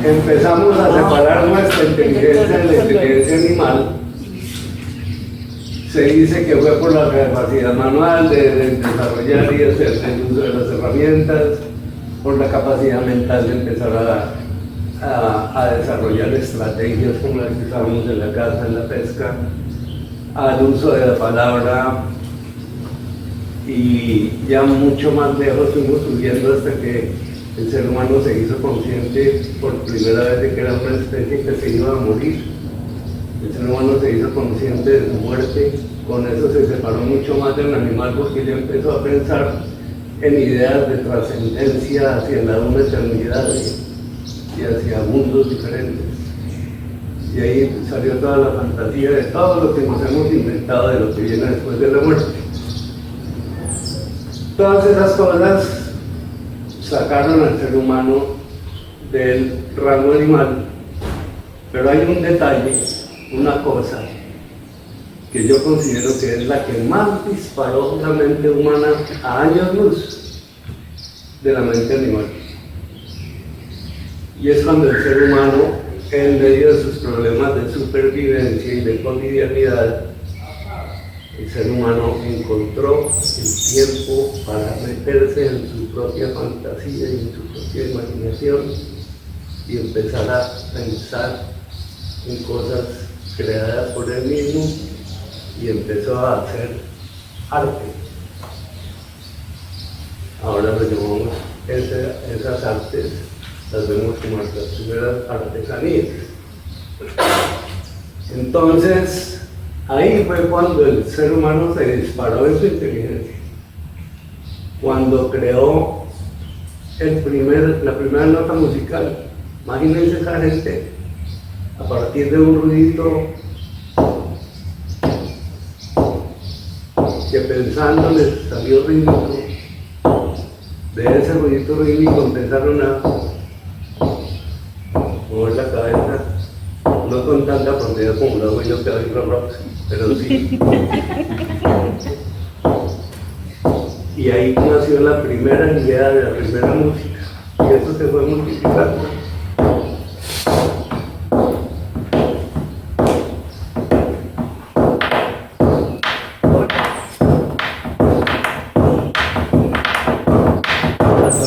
empezamos a separar nuestra inteligencia de la inteligencia animal. Se dice que fue por la capacidad manual de desarrollar y hacer el uso de las herramientas, por la capacidad mental de empezar a desarrollar estrategias como las que usábamos en la caza, en la pesca, al uso de la palabra, y ya mucho más lejos fuimos subiendo hasta que el ser humano se hizo consciente por primera vez de que era una especie que se iba a morir. El ser humano se hizo consciente de su muerte, con eso se separó mucho más del animal porque ya empezó a pensar en ideas de trascendencia hacia la una eternidad y hacia mundos diferentes. Y ahí salió toda la fantasía de todo lo que nos hemos inventado de lo que viene después de la muerte. Todas esas cosas sacaron al ser humano del rango animal, pero hay un detalle, una cosa que yo considero que es la que más disparó la mente humana a años luz de la mente animal. Y es cuando el ser humano, en medio de sus problemas de supervivencia y de cotidianidad, el ser humano encontró el tiempo para meterse en su propia fantasía y en su propia imaginación y empezar a pensar en cosas creadas por él mismo, y empezó a hacer arte. Ahora lo llamamos esas artes, las vemos como las primeras artesanías. Entonces, ahí fue cuando el ser humano se disparó en su inteligencia, cuando creó la primera nota musical. Imagínense esa gente, a partir de un ruidito que pensando les salió rítmico, de ese ruidito rítmico empezaron a mover la cabeza, no con tanta profundidad como lo hago yo que doy rock, pero sí. Y ahí nació la primera idea de la primera música, y eso se fue multiplicando.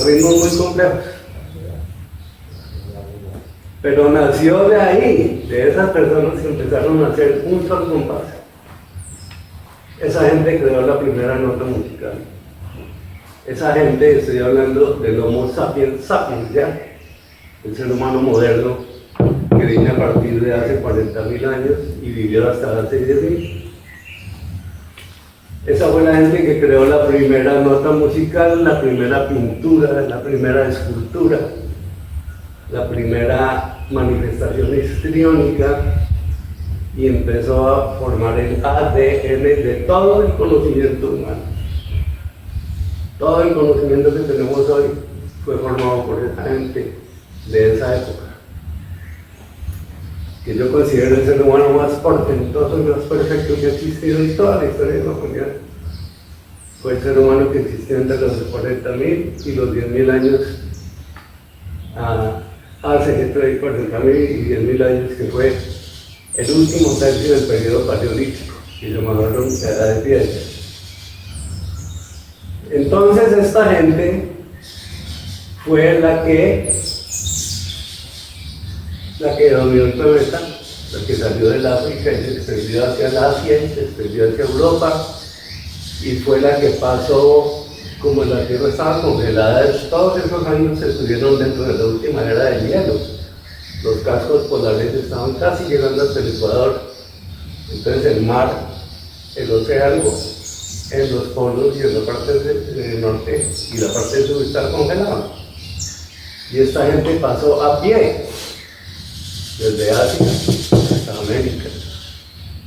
Ritmos muy complejos, pero nació de ahí, de esas personas que empezaron a hacer un solo compás. Esa gente creó la primera nota musical. Esa gente, estoy hablando del Homo sapiens sapiens, ya, el ser humano moderno que viene a partir de hace 40.000 años y vivió hasta hace 10.000. Esa fue la gente que creó la primera nota musical, la primera pintura, la primera escultura, la primera manifestación histriónica, y empezó a formar el ADN de todo el conocimiento humano. Todo el conocimiento que tenemos hoy fue formado por esa gente de esa época, que yo considero el ser humano más portentoso y más perfecto que ha existido en toda la historia de la humanidad. Fue el ser humano que existió entre los 40.000 y los 10.000 años, hace entre 40.000 y 10.000 años, que fue el último tercio del periodo paleolítico, que llamaron la Edad de Piedra. Entonces esta gente fue la que dominó el planeta, la que salió del África y se extendió hacia el Asia y se extendió hacia Europa, y fue la que pasó, como la Tierra estaba congelada, todos esos años se estuvieron dentro de la última era del hielo. Los cascos polares estaban casi llegando hasta el Ecuador, entonces el mar, el océano, en los polos y en la parte del norte y la parte del sur estaba congelada. Y esta gente pasó a pie desde Asia hasta América,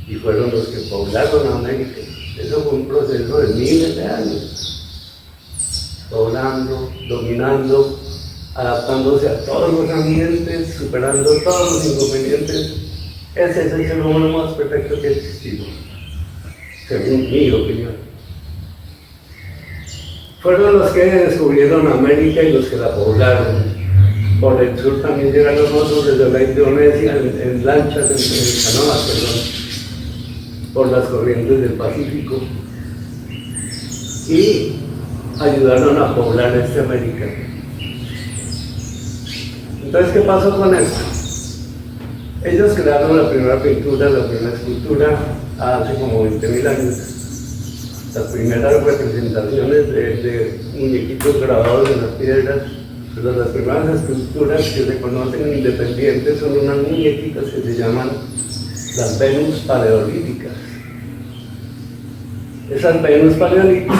y fueron los que poblaron América. Eso fue un proceso de miles de años, poblando, dominando, adaptándose a todos los ambientes, superando todos los inconvenientes. Ese es el ser humano más perfecto que ha existido, según mi opinión. Fueron los que descubrieron América y los que la poblaron. Por el sur también llegaron otros desde la Indonesia en lanchas, en canoas, perdón, por las corrientes del Pacífico y ayudaron a poblar este América. Entonces, ¿qué pasó con esto? Ellos crearon la primera pintura, la primera escultura hace como 20.000 años. Las primeras representaciones de muñequitos grabados en las piedras, pero las primeras esculturas que se conocen independientes son unas muñequitas que se llaman las Venus paleolíticas. Esas Venus paleolíticas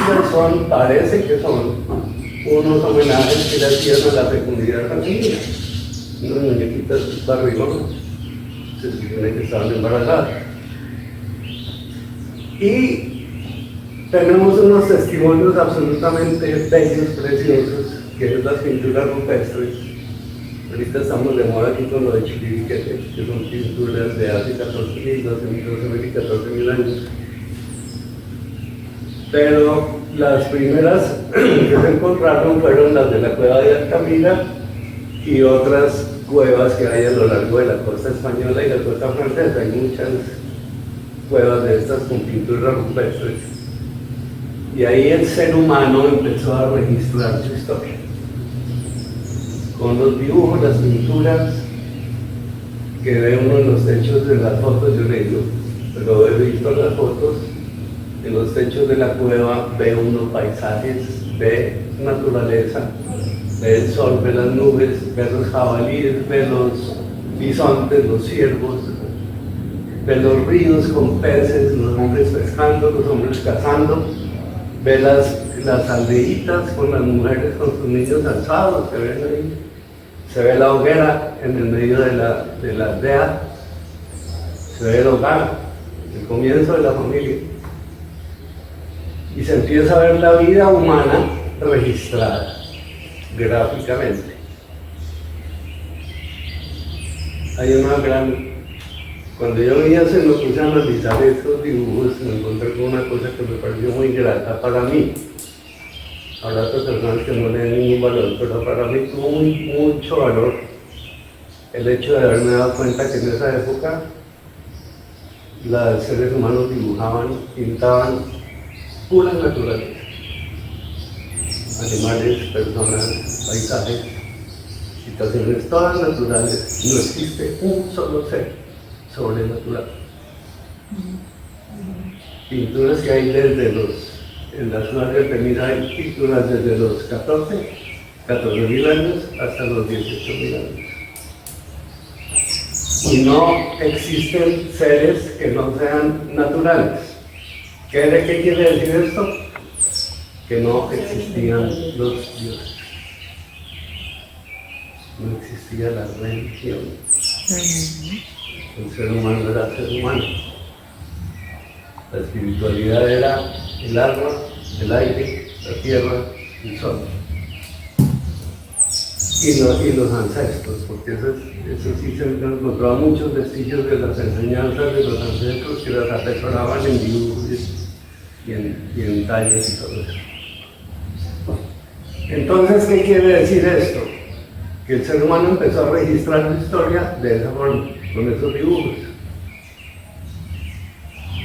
parece que son unos homenajes que le hacían a la fecundidad femenina, unas muñequitas barrigonas, se supone que estaban embarazadas. Y tenemos unos testimonios absolutamente bellos, preciosos, que es las pinturas rupestres. Ahorita estamos de moda aquí con lo de Chiribiquete, que son pinturas de hace 14.000, 12.000 y 14.000 años. Pero las primeras que se encontraron fueron las de la cueva de Altamira y otras cuevas que hay a lo largo de la costa española y la costa francesa. Hay muchas cuevas de estas con pinturas rupestres. Y ahí el ser humano empezó a registrar su historia. Con los dibujos, las pinturas que ve uno en los techos de las fotos, yo le digo, pero he visto las fotos, en los techos de la cueva ve uno paisajes, ve naturaleza, ve el sol, ve las nubes, ve los jabalíes, ve los bisontes, los ciervos, ve los ríos con peces, los hombres pescando, los hombres cazando, ve las aldeitas con las mujeres con sus niños alzados, se ven ahí. Se ve la hoguera en el medio de la aldea, se ve el hogar, el comienzo de la familia. Y se empieza a ver la vida humana registrada gráficamente. Hay una gran... Cuando yo vi eso y me puse a analizar estos dibujos, me encontré con una cosa que me pareció muy grata para mí. Habrá otras personas que no le den ningún valor, pero para mí tuvo mucho valor el hecho de haberme dado cuenta que en esa época los seres humanos dibujaban, pintaban pura naturaleza. Animales, personas, paisajes, situaciones todas naturales. No existe un solo ser sobrenatural. Pinturas que hay desde en la zona de Artemisa hay pinturas desde los 14.000 años hasta los 18.000 años. Y no existen seres que no sean naturales. ¿Qué quiere decir esto? Que no existían los dioses. No existía la religión. El ser humano era ser humano. La espiritualidad era el agua, el aire, la tierra, el sol. Y los ancestros, porque eso sí se encontraban muchos vestigios de las enseñanzas de los ancestros que las atesoraban en dibujos y en tallas y todo eso. Entonces, ¿qué quiere decir esto? Que el ser humano empezó a registrar su historia de esa forma, con esos dibujos.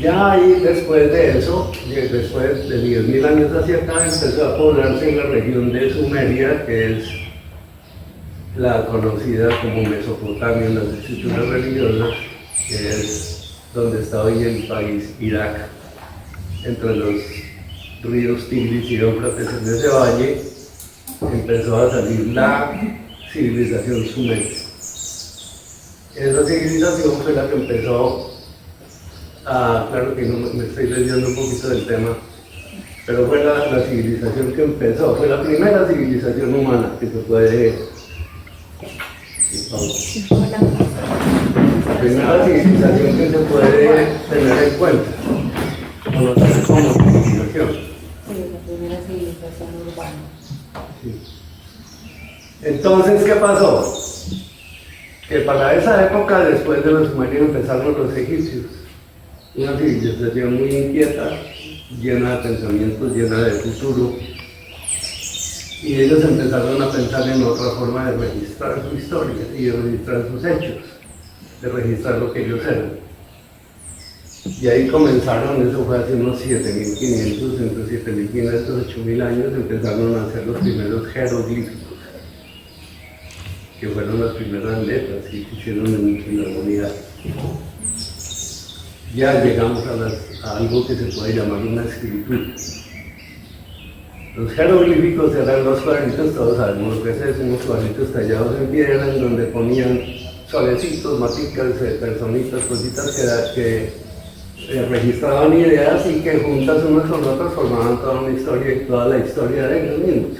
Ya ahí, después de eso, después de 10.000 años hacia acá, empezó a poblarse en la región de Sumeria, que es la conocida como Mesopotamia en las escrituras religiosas, que es donde está hoy el país Irak, entre los ríos Tigris y Éufrates. En ese valle empezó a salir la civilización sumeria. Esa civilización fue la que empezó claro que no me estoy desviando un poquito del tema, pero fue la civilización que empezó, fue la primera civilización humana que se puede... La primera civilización que se puede tener en cuenta, conocer como civilización. Sí, la primera civilización urbana. Sí. Entonces, ¿qué pasó? Que para esa época, después de los sumerios, empezaron los egipcios. Una civilización muy inquieta, llena de pensamientos, llena de futuro. Y ellos empezaron a pensar en otra forma de registrar su historia y de registrar sus hechos, de registrar lo que ellos eran. Y ahí comenzaron, eso fue hace unos 7.500, entre 7.500 y 8.000 años, empezaron a hacer los primeros jeroglíficos, que fueron las primeras letras que se hicieron en la humanidad. Ya llegamos a algo que se puede llamar una escritura. Los jeroglíficos eran los cuadritos, todos sabemos lo que es eso, unos cuadritos tallados en piedra en donde ponían solecitos, maticas, personitas, cositas que registraban ideas y que juntas unas con otras formaban toda una historia y toda la historia de ellos mismos.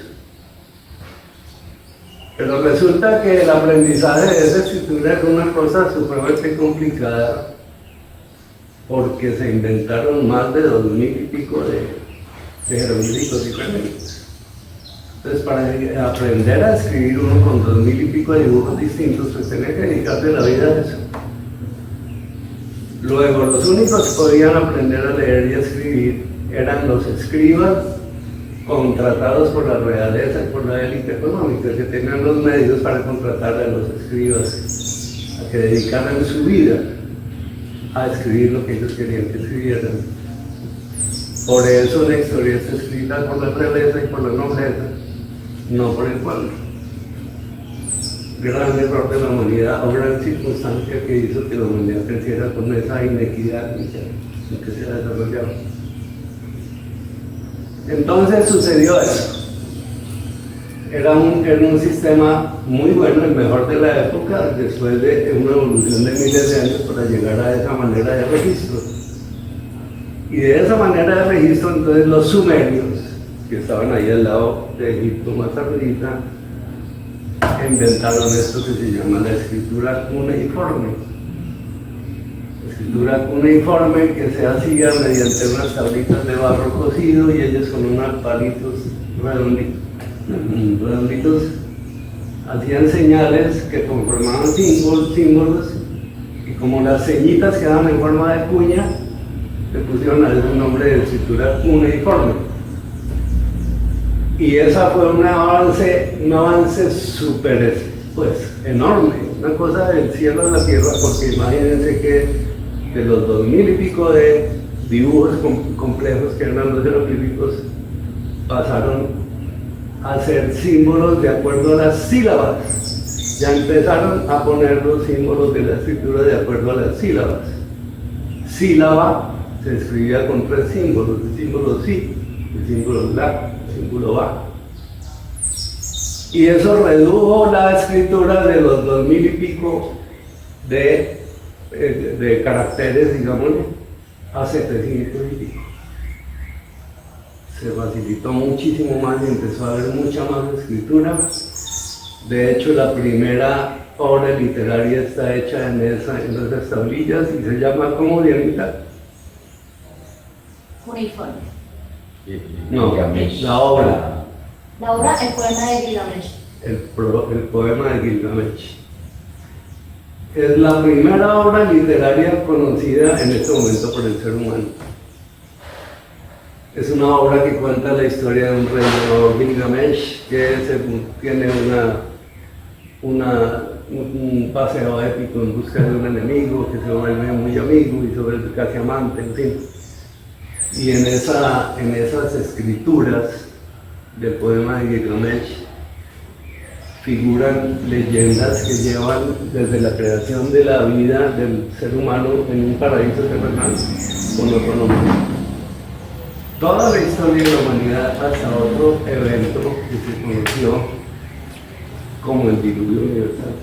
Pero resulta que el aprendizaje de esa escritura es una cosa supremamente complicada porque se inventaron más de 2.000 y pico de jeroglíficos diferentes. Entonces, para aprender a escribir uno con 2.000 y pico de dibujos distintos, pues tenía que dedicarse la vida a eso. Luego, los únicos que podían aprender a leer y a escribir eran los escribas contratados por la realeza y por la élite económica, que tenían los medios para contratar a los escribas a que dedicaran su vida a escribir lo que ellos querían que escribieran. Por eso la historia está escrita por la realeza y por la nobleza, no por el pueblo. Gran error de la humanidad o gran circunstancia que hizo que la humanidad creciera con esa inequidad en que se ha desarrollado. Entonces sucedió eso. Era un sistema muy bueno, el mejor de la época, después de una evolución de miles de años para llegar a esa manera de registro. Y de esa manera de registro, entonces los sumerios, que estaban ahí al lado de Egipto más arriba, inventaron esto que se llama la escritura cuneiforme. La escritura cuneiforme que se hacía mediante unas tablitas de barro cocido y ellos con unos palitos redonditos hacían señales que conformaban símbolos y como las ceñitas quedaban en forma de cuña, le pusieron a eso un nombre de escritura cuneiforme. Y esa fue un avance súper, pues, enorme, una cosa del cielo a la tierra, porque imagínense que de los 2.000 y pico de dibujos complejos que eran los jeroglíficos, pasaron a ser símbolos de acuerdo a las sílabas. Ya empezaron a poner los símbolos de la escritura de acuerdo a las sílabas. Sílaba se escribía con 3 símbolos, el símbolo sí, el símbolo la, el símbolo va. Y eso redujo la escritura de los 2.000 y pico de caracteres, digamos, a 700 y pico. Se facilitó muchísimo más y empezó a haber mucha más escritura. De hecho, la primera obra literaria está hecha en esas tablillas y se llama ¿cómo, Dianita? Cuneiforme. No, la obra. La obra, el poema de Gilgamesh. El poema de Gilgamesh. Es la primera obra literaria conocida en este momento por el ser humano. Es una obra que cuenta la historia de un rey llamado Gilgamesh que tiene un paseo épico en busca de un enemigo que se vuelve muy amigo y se vuelve casi amante, en fin. Y en esas escrituras del poema de Gilgamesh figuran leyendas que llevan desde la creación de la vida del ser humano en un paraíso terrenal con otro nombre. Toda la historia de la humanidad hasta otro evento que se conoció como el diluvio universal.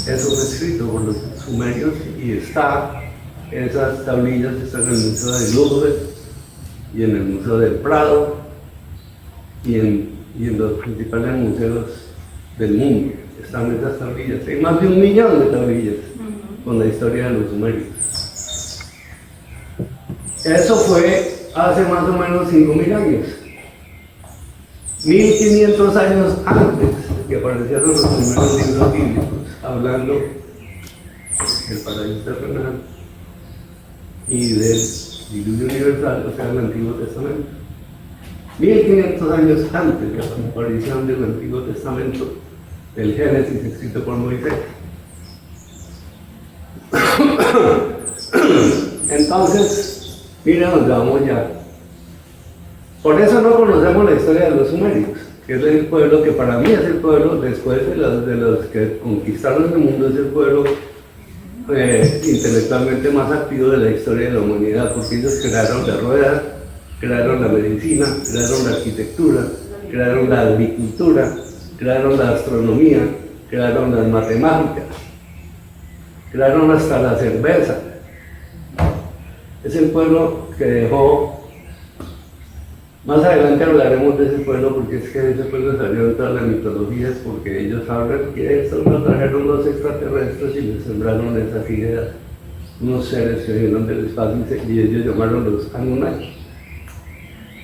Eso fue escrito por los sumerios y esas tablillas están en el Museo del Louvre y en el Museo del Prado y en los principales museos del mundo. Están esas tablillas. Hay más de 1 millón de tablillas con la historia de los sumerios. Eso fue hace más o menos 5.000 años. 1.500 años antes que aparecieron los primeros libros bíblicos, hablando del paraíso terrenal y del diluvio universal, o sea, el Antiguo Testamento. 1500 años antes de la aparición del Antiguo Testamento, del Génesis escrito por Moisés. Entonces, miren dónde vamos ya. Por eso no conocemos la historia de los sumerios, que es el pueblo que para mí es el pueblo, después de los que conquistaron el mundo, es el pueblo intelectualmente más activo de la historia de la humanidad, porque ellos crearon la rueda, crearon la medicina, crearon la arquitectura, crearon la agricultura, crearon la astronomía, crearon las matemáticas, crearon hasta la cerveza. Es el pueblo que dejó, más adelante hablaremos de ese pueblo, porque es que ese pueblo salió en todas las mitologías, porque ellos hablan que estos lo trajeron los extraterrestres y les sembraron esas ideas, unos seres que vinieron del espacio y ellos llamaron los Anunnaki.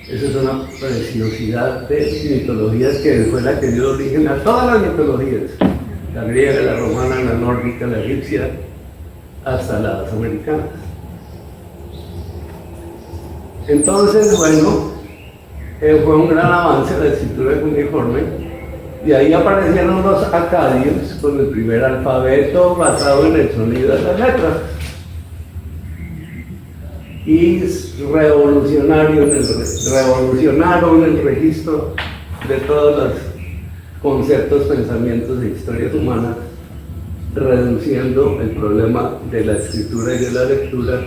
Esa es una preciosidad de mitologías que fue la que dio origen a todas las mitologías, la griega, la romana, la nórdica, la egipcia, hasta las americanas. Entonces, bueno, fue un gran avance la escritura cuneiforme, y ahí aparecieron los acadios con el primer alfabeto basado en el sonido de las letras. Y revolucionaron el registro de todos los conceptos, pensamientos e historias humanas, reduciendo el problema de la escritura y de la lectura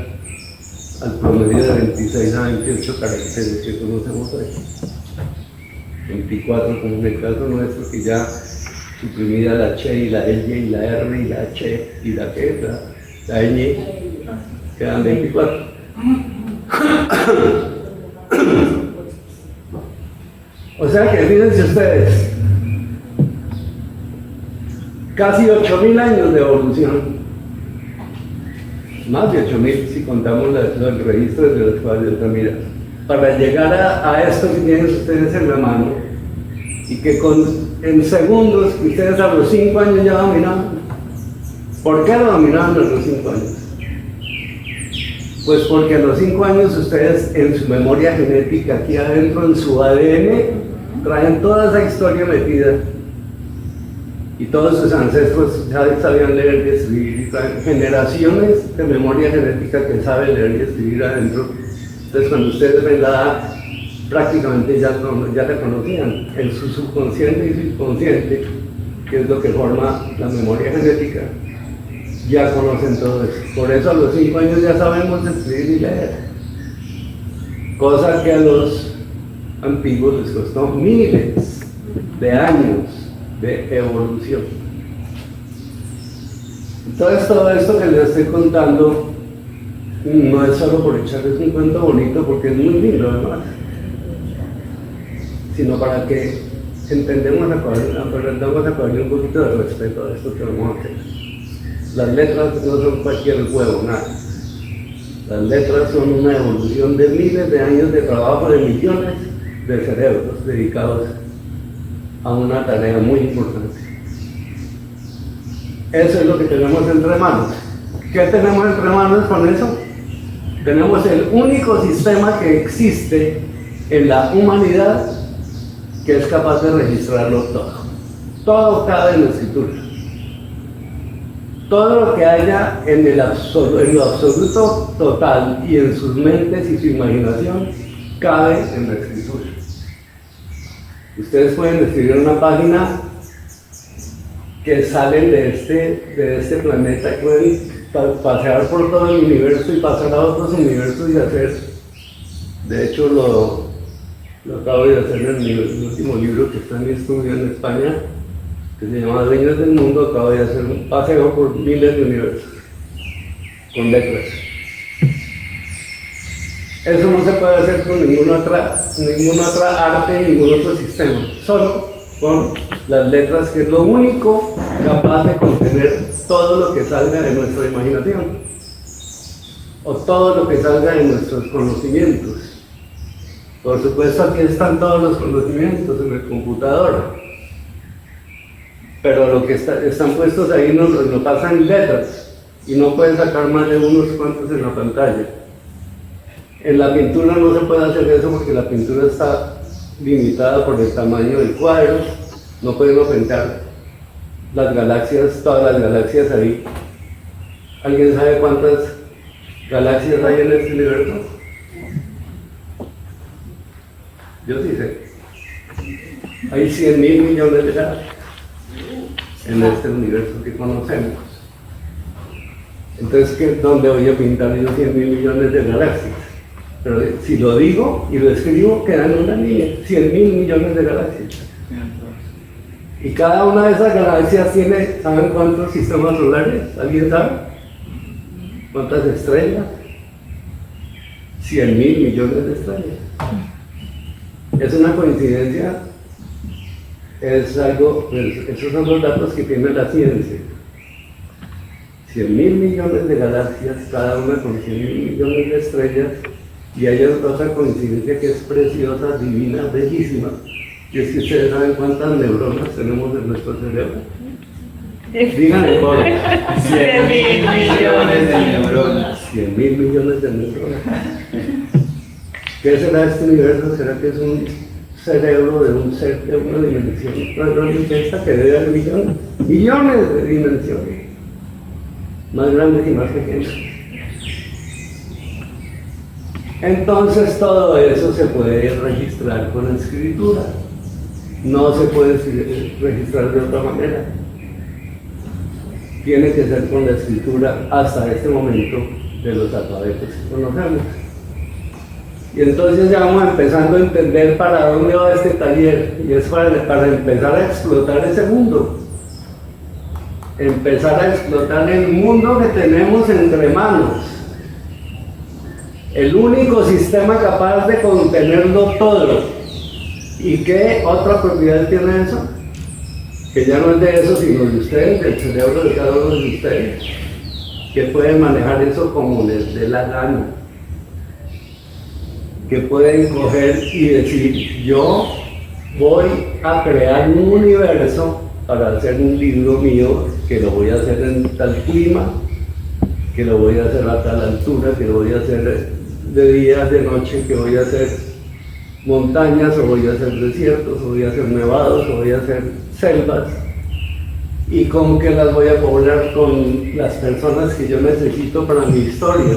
al promedio de 26 a 28 caracteres que conocemos hoy. 24 como en el caso nuestro, que ya suprimida la Che y la L y la R y la Che y la K, la ñ, quedan 24. O sea que fíjense ustedes, casi 8.000 años de evolución, más de 8.000 si contamos los registros de los cuales mira, para llegar a esto que tienen ustedes en la mano, y que en segundos, que ustedes a los 5 años ya dominaban. ¿Por qué lo dominaban a los 5 años? Pues porque a los 5 años ustedes en su memoria genética, aquí adentro en su ADN, traen toda esa historia metida. Y todos sus ancestros ya sabían leer y escribir, y traen generaciones de memoria genética que saben leer y escribir adentro. Entonces cuando ustedes ven la edad, prácticamente ya la conocían. En su subconsciente y subconsciente, que es lo que forma la memoria genética, ya conocen todo eso. Por eso a los 5 años ya sabemos escribir y leer. Cosa que a los antiguos les costó miles de años de evolución. Entonces todo esto que les estoy contando no es solo por echarles un cuento bonito, porque es muy lindo además, sino para que aprendamos a coger un poquito de respeto a esto que vamos a hacer. Las letras no son cualquier huevo, nada. Las letras son una evolución de miles de años de trabajo de millones de cerebros dedicados a una tarea muy importante. Eso es lo que tenemos entre manos. ¿Qué tenemos entre manos con eso? Tenemos el único sistema que existe en la humanidad que es capaz de registrarlo todo. Todo cabe en la escritura. Todo lo que haya en lo absoluto total y en sus mentes y su imaginación cabe en la escritura. Ustedes pueden escribir una página que salen de este planeta, pueden pasear por todo el universo y pasar a otros universos y hacer, de hecho lo acabo de hacer en el último libro que está en mi estudio en España, que se llama Dueños del Mundo. Acabo de hacer un paseo por miles de universos con letras. Eso no se puede hacer con ninguna otra arte, ningún otro sistema, solo con las letras, que es lo único capaz de contener todo lo que salga de nuestra imaginación o todo lo que salga de nuestros conocimientos. Por supuesto, aquí están todos los conocimientos en el computador, pero lo que están puestos ahí no pasan letras y no pueden sacar más de unos cuantos en la pantalla. En la pintura no se puede hacer eso porque la pintura está limitada por el tamaño del cuadro, no podemos pensar las galaxias, todas las galaxias ahí. ¿Alguien sabe cuántas galaxias hay en este universo? Yo sí sé. Hay 100.000 millones de galaxias en este universo que conocemos. Entonces, ¿dónde voy a pintar yo 100.000 millones de galaxias? Pero si lo digo y lo escribo, queda en una línea, 100.000 millones de galaxias. Y cada una de esas galaxias tiene, ¿saben cuántos sistemas solares? ¿Alguien sabe? ¿Cuántas estrellas? 100.000 millones de estrellas. ¿Es una coincidencia? Es algo, esos son los datos que tiene la ciencia. 100.000 millones de galaxias, cada una con 100.000 millones de estrellas, y hay otra coincidencia que es preciosa, divina, bellísima, y es que ustedes saben cuántas neuronas tenemos en nuestro cerebro. Díganme por 100.000 millones de neuronas. 100.000 millones de neuronas. ¿Qué será este universo? ¿Será que es un cerebro de un ser de una dimensión? No esta que debe haber millones de dimensiones, más grandes y más pequeñas. Entonces todo eso se puede registrar con escritura, no se puede registrar de otra manera. Tiene que ser con la escritura hasta este momento de los alfabetos que conocemos. Y entonces ya vamos empezando a entender para dónde va este taller, y es para empezar a explotar ese mundo. Empezar a explotar el mundo que tenemos entre manos. El único sistema capaz de contenerlo todo. ¿Y qué otra propiedad tiene eso? Que ya no es de eso, sino de ustedes, del cerebro de cada uno de ustedes, que pueden manejar eso como les dé la gana. Que pueden coger y decir, yo voy a crear un universo para hacer un libro mío, que lo voy a hacer en tal clima, que lo voy a hacer a tal altura, que lo voy a hacer de día, de noche, que voy a hacer montañas, o voy a hacer desiertos, o voy a hacer nevados, o voy a hacer selvas, y con que las voy a poblar con las personas que yo necesito para mi historia.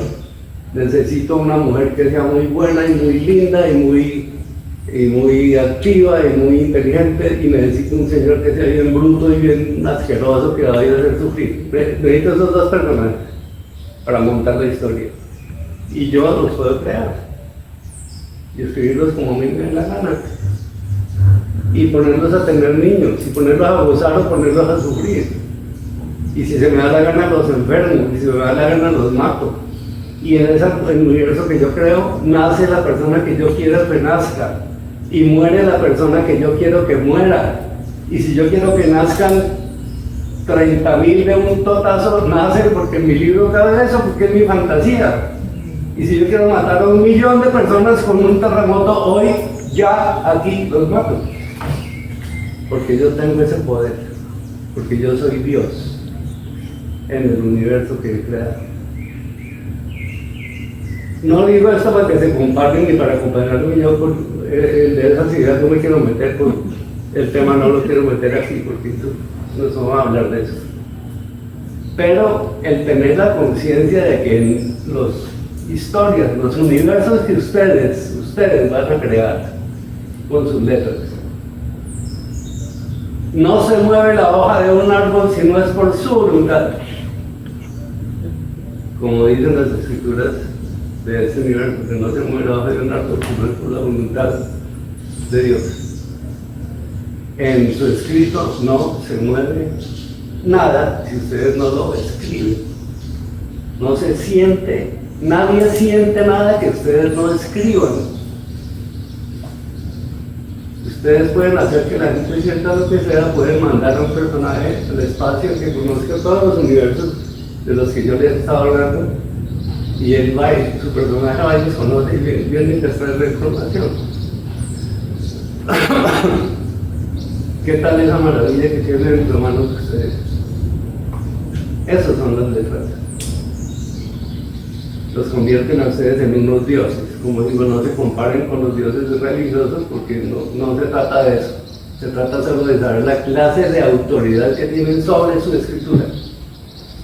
Necesito una mujer que sea muy buena y muy linda y muy activa y muy inteligente, y necesito un señor que sea bien bruto y bien asqueroso, que la vaya a hacer sufrir. Necesito esos dos personajes para montar la historia, y yo los puedo crear y escribirlos como me dé la gana, y ponerlos a tener niños, y ponerlos a gozar o ponerlos a sufrir, y si se me da la gana los enfermo, y si se me da la gana los mato. Y en ese universo que yo creo, nace la persona que yo quiero que nazca, y muere la persona que yo quiero que muera. Y si yo quiero que nazcan 30.000 de un totazo, nacen, porque en mi libro cabe eso, porque es mi fantasía. Y si yo quiero matar a 1.000.000 de personas con un terremoto hoy, ya aquí los mato. Porque yo tengo ese poder, porque yo soy Dios en el universo que he creado. No digo esto para que se comparten ni para acompañarme yo de esas ideas, no me quiero meter con el tema, no lo quiero meter aquí porque no vamos a hablar de eso. Pero el tener la conciencia de que en las historias, los universos que ustedes van a crear con sus letras, no se mueve la hoja de un árbol si no es por su voluntad, como dicen las escrituras de ese universo, que no se mueve la hoja de un árbol sino es por la voluntad de Dios. En su escrito no se mueve nada si ustedes no lo escriben. No se siente, nadie siente nada que ustedes no escriban. Ustedes pueden hacer que la gente sienta lo que sea, pueden mandar a un personaje al espacio que conozca todos los universos de los que yo les estaba hablando, y él va y su personaje va y los conoce y viene y les trae la información. ¿Qué tal esa maravilla que tienen entre manos ustedes? Esas son las letras. los convierten a ustedes en unos dioses. Como digo, no se comparen con los dioses religiosos porque no se trata de eso. Se trata solo de saber la clase de autoridad que tienen sobre su escritura.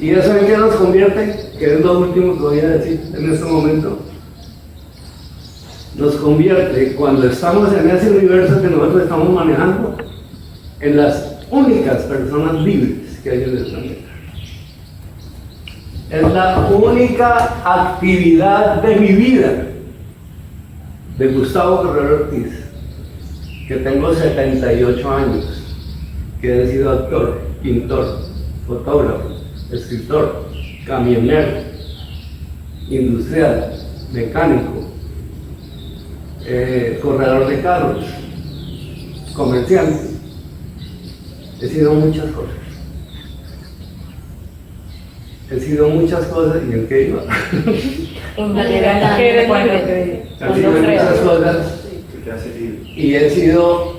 ¿Y eso en qué nos convierte? Que es lo último que voy a decir en este momento. Nos convierte, cuando estamos en ese universo que nosotros estamos manejando, en las únicas personas libres que hay en el planeta. Es la única actividad de mi vida, de Gustavo Correro Ortiz, que tengo 78 años, que he sido actor, pintor, fotógrafo, escritor, camionero, industrial, mecánico, corredor de carros, comerciante. He sido muchas cosas. He sido muchas cosas y en qué iba. He sido muchas cosas y he sido,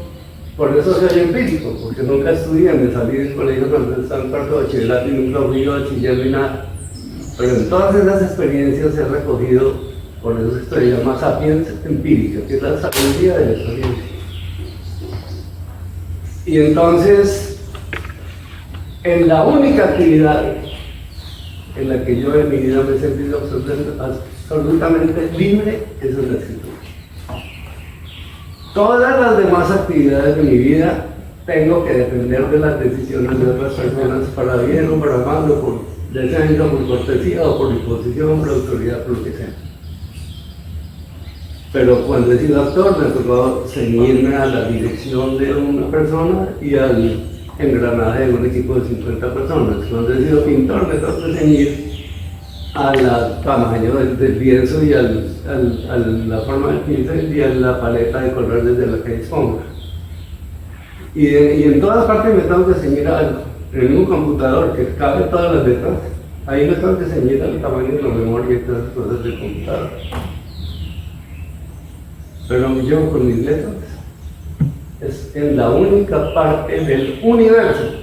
por eso soy empírico, porque nunca estudié, me salí del colegio cuando estaba en cuarto de bachillerato y nunca fui yo bachiller ni nada. Pero en todas esas experiencias he recogido, por eso estoy llamada sapiens empírica, que es la sabiduría de la experiencia. Y entonces, en la única actividad en la que yo en mi vida me he sentido absolutamente libre, es en la escritura. Todas las demás actividades de mi vida tengo que depender de las decisiones de otras personas, para bien o para mal, o por decencia, por cortesía, o por imposición, por autoridad, por lo que sea. Pero cuando he sido actor me ha tocado ceñirme a la dirección de una persona y al engranaje de un equipo de 50 personas. Cuando he sido pintor me toca ceñir al tamaño del lienzo y a la forma del pincel y a la paleta de colores de la que disponga. Y en todas partes me tengo que ceñir a algo. En un computador que cabe todas las letras, ahí me tengo que ceñir al tamaño de la memoria y todas las cosas del computador. Pero me llevo con mis letras. Es en la única parte del universo,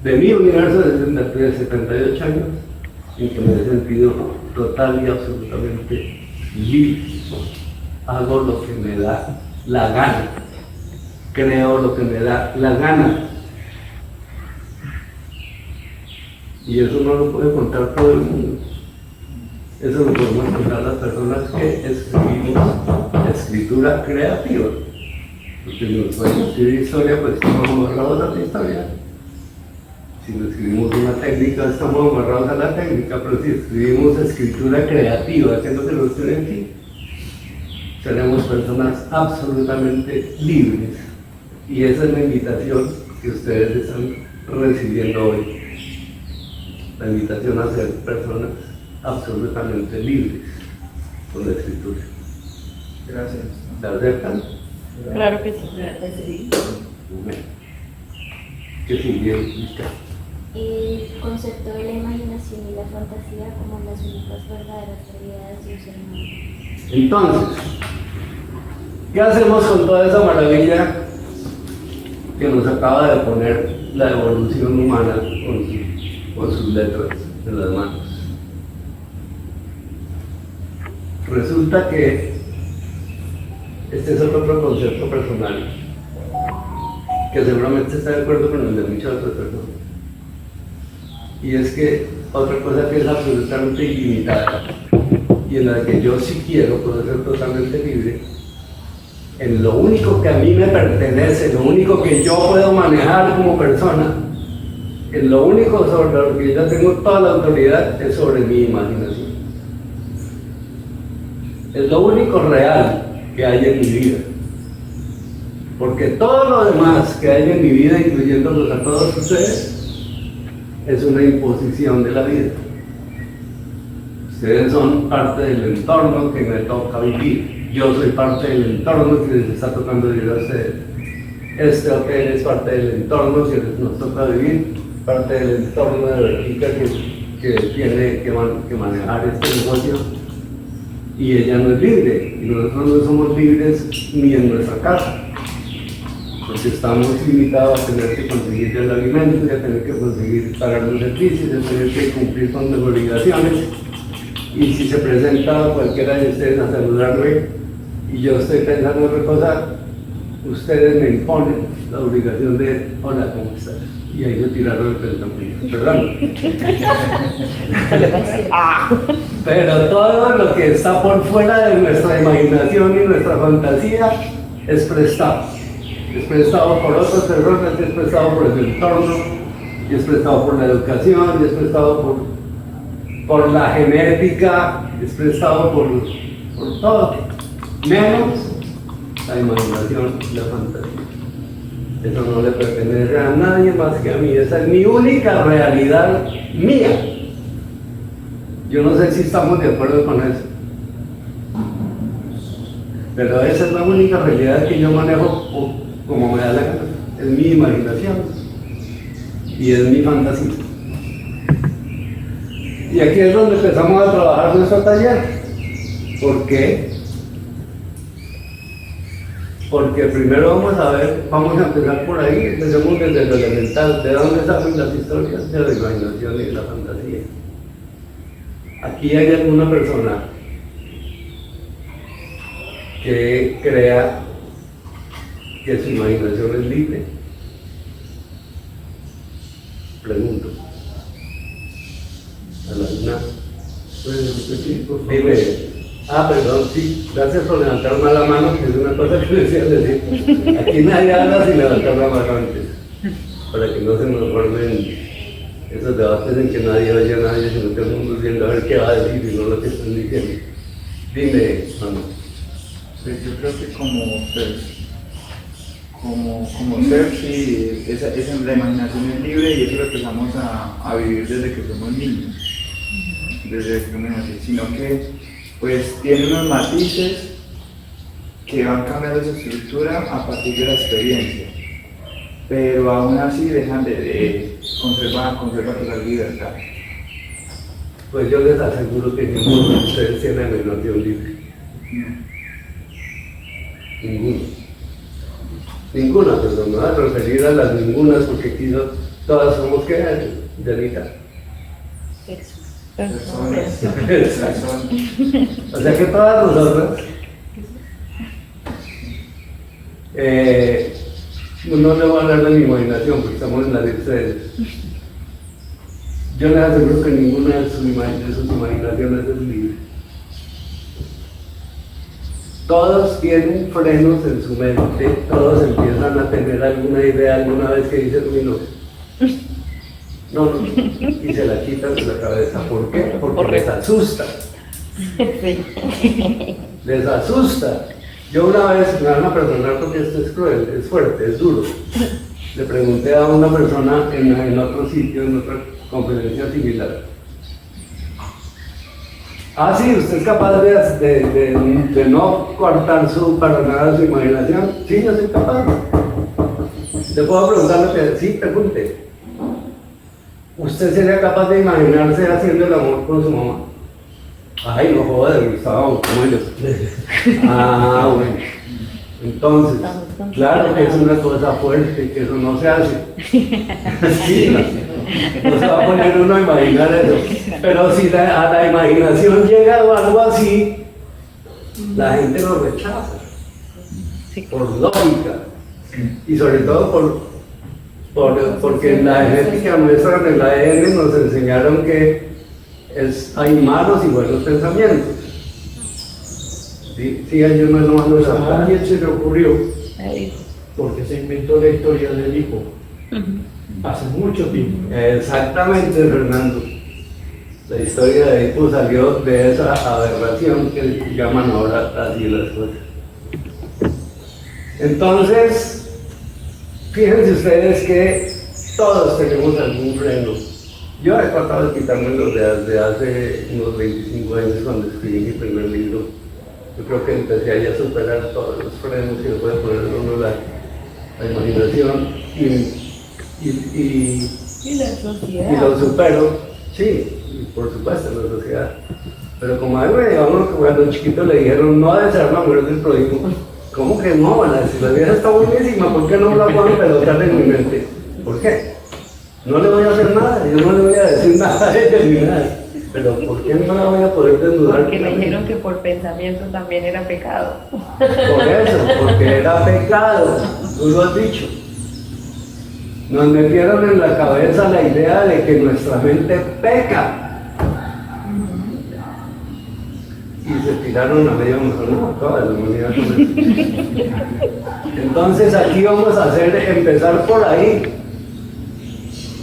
de mi universo desde 78 años, en que me he sentido total y absolutamente libre. Hago lo que me da la gana, creo lo que me da la gana. Y eso no lo puede contar todo el mundo. Eso lo podemos contar las personas que escribimos escritura creativa. Porque si nos podemos escribir historia, pues estamos amarrados a la historia. Si nos escribimos una técnica, estamos amarrados a la técnica, pero si escribimos escritura creativa, que es lo que nos tiene aquí, seremos personas absolutamente libres. Y esa es la invitación que ustedes están recibiendo hoy. La invitación a ser personas absolutamente libres con la escritura. Gracias. ¿Se acercan? Claro que sí. Bueno. ¿Qué sigue? El concepto de la imaginación y la fantasía como las únicas verdaderas realidades de un ser humano. Entonces, ¿qué hacemos con toda esa maravilla que nos acaba de poner la evolución humana con sus letras en las manos? Resulta que este es otro concepto personal que seguramente está de acuerdo con el de muchas otras personas. Y es que otra cosa que es absolutamente ilimitada y en la que yo sí quiero poder ser totalmente libre, en lo único que a mí me pertenece, lo único que yo puedo manejar como persona, en lo único sobre lo que yo tengo toda la autoridad es sobre mi imaginación. Es lo único real que hay en mi vida. Porque todo lo demás que hay en mi vida, incluyéndolos a todos ustedes, es una imposición de la vida. Ustedes son parte del entorno que me toca vivir. Yo soy parte del entorno que les está tocando vivir a ustedes. Este hotel es parte del entorno que nos toca vivir, parte del entorno de Vertica que tiene que manejar este negocio. Y ella no es libre, y nosotros no somos libres ni en nuestra casa, porque estamos limitados a tener que conseguir el alimento, a tener que conseguir pagar los servicios, a tener que cumplir con las obligaciones, y si se presenta cualquiera de ustedes a saludarme y yo estoy pensando en otra cosa, ustedes me imponen la obligación de hola, ¿cómo estás? Y ahí se tiraron el pensamiento, perdón. Pero todo lo que está por fuera de nuestra imaginación y nuestra fantasía es prestado. Es prestado por otras personas, es prestado por el entorno, y es prestado por la educación, y es prestado por la genética, es prestado por todo, menos la imaginación y la fantasía. Eso no le pertenece a nadie más que a mí, esa es mi única realidad mía. Yo no sé si estamos de acuerdo con eso, pero esa es la única realidad que yo manejo como me da la gana, es mi imaginación y es mi fantasía. Y aquí es donde empezamos a trabajar nuestro taller. ¿Por qué? Porque primero vamos a empezar por ahí, empecemos desde lo elemental, de dónde salen las historias, de la imaginación y de la fantasía. Aquí hay alguna persona que crea que su imaginación es libre. Pregunto. A la una. Dime. Perdón, sí. Gracias por levantarme la mano, que es una cosa que decía decir. Aquí nadie habla sin levantar la mano antes. Para que no se nos formen esos debates en que nadie oye a nadie, sino que todo el mundo viendo a ver qué va a decir y no lo que están diciendo. Dime, mano. Pues yo creo que como ser, sí, la imaginación es libre y eso lo empezamos a vivir desde que somos niños, desde que somos así, sino que pues tiene unos matices que van cambiando su estructura a partir de la experiencia, pero aún así dejan de conservar toda libertad. Pues yo les aseguro que ninguno de ustedes tiene la imaginación libre. Ninguna, pero no voy a referir a las ningunas porque aquí todas somos que Janita. Personas. O sea que todas nosotras no le voy a hablar de mi imaginación porque estamos en la de ustedes. Yo les aseguro que ninguna de sus imaginaciones es libre. Todos tienen frenos en su mente, todos empiezan a tener alguna idea alguna vez que dicen, uy, no, y se la quitan de la cabeza. ¿Por qué? Porque les asusta. Les asusta. Yo una vez, me van a perdonar porque esto es cruel, es fuerte, es duro. Le pregunté a una persona en otro sitio, en otra conferencia similar. Sí, ¿usted es capaz de no cortar para nada su imaginación? Sí, yo soy capaz. ¿Le puedo preguntar lo que sí? Pregunte. ¿Usted sería capaz de imaginarse haciendo el amor con su mamá? Ay, no joder, Gustavo, como ellos. Bueno. Entonces, claro que es una cosa fuerte, que eso no se hace. Sí, no se va a poner uno a imaginar eso. Pero si a la imaginación llega algo así, la gente lo rechaza. Por lógica. Y sobre todo porque en la genética nuestra, en el ADN, nos enseñaron que hay malos y buenos pensamientos. Sí, a ellos no mando esa. A alguien se le ocurrió, porque se inventó la historia del hijo, hace mucho tiempo. Exactamente, Fernando. La historia de Edipo salió de esa aberración que llaman ahora así las cosas. Entonces, fíjense ustedes que todos tenemos algún freno. Yo he tratado de quitármelos desde hace unos 25 años cuando escribí mi primer libro. Yo creo que empecé ahí a superar todos los frenos que le puede poner a uno la imaginación Y la sociedad. y lo supero, sí, y por supuesto la sociedad. Pero como a mí me llevaron cuando chiquito le dijeron no ha de ser la mujer del pródigo. ¿Cómo que no? Van a decir, la vieja está buenísima, ¿por qué no la puedo pelotar en mi mente? ¿Por qué? No le voy a hacer nada, yo no le voy a decir nada a ella ni nada. Pero ¿por qué no la voy a poder desnudar? Porque me dijeron que por pensamiento también era pecado. Por eso, porque era pecado, tú lo has dicho. Nos metieron en la cabeza la idea de que nuestra mente peca. Y se tiraron a medio mundo, toda la humanidad con eso. Entonces aquí vamos a empezar por ahí,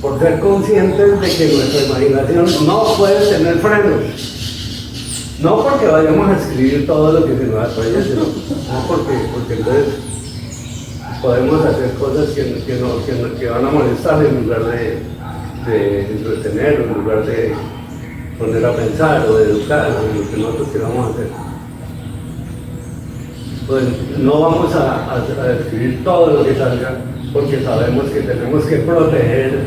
por ser conscientes de que nuestra imaginación no puede tener frenos. No porque vayamos a escribir todo lo que se nos atrae, sino porque entonces podemos hacer cosas que van a molestar en lugar de entretener, en lugar de poner a pensar o de educar o lo que nosotros queramos hacer. Pues no vamos a escribir todo lo que salga porque sabemos que tenemos que proteger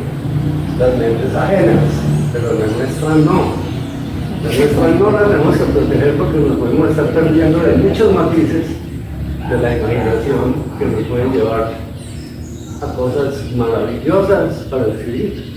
las mentes ajenas, pero la nuestra no. La nuestra no la tenemos que proteger porque nos podemos estar perdiendo de muchos matices de la imaginación que nos pueden llevar a cosas maravillosas para escribir.